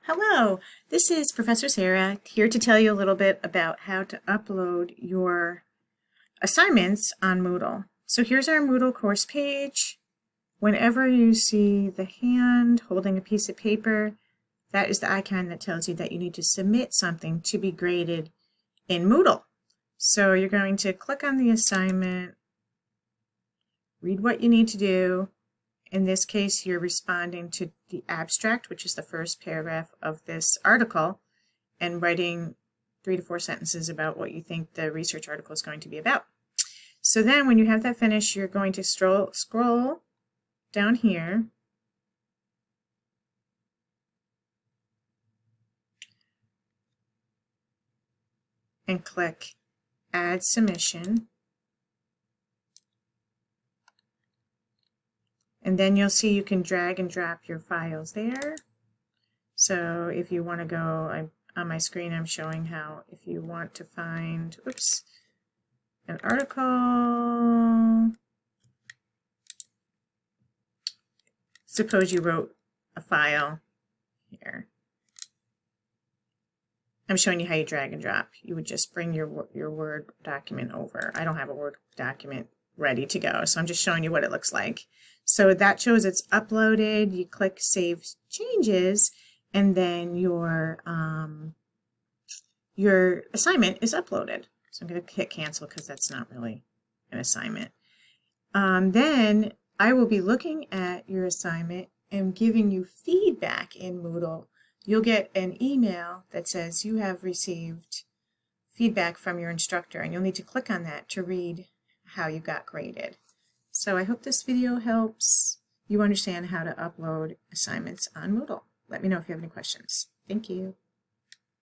Hello, this is Professor Sarah here to tell you a little bit about how to upload your assignments on Moodle. So here's our Moodle course page. Whenever you see the hand holding a piece of paper, that is the icon that tells you that you need to submit something to be graded in Moodle. So you're going to click on the assignment, read what you need to do. In this case, you're responding to the abstract, which is the first paragraph of this article, and writing 3 to 4 sentences about what you think the research article is going to be about. So then when you have that finished, you're going to scroll down here and click Add Submission. And then you'll see you can drag and drop your files there. So if you want to go, on my screen I'm showing how if you want to find, an article. Suppose you wrote a file here. I'm showing you how you drag and drop. You would just bring your Word document over. I don't have a Word document ready to go, so I'm just showing you what it looks like. So that shows it's uploaded. You click Save Changes, and then your assignment is uploaded. So I'm going to hit Cancel because that's not really an assignment. Then I will be looking at your assignment and giving you feedback in Moodle. You'll get an email that says you have received feedback from your instructor, and you'll need to click on that to read how you got graded. So I hope this video helps you understand how to upload assignments on Moodle. Let me know if you have any questions. Thank you.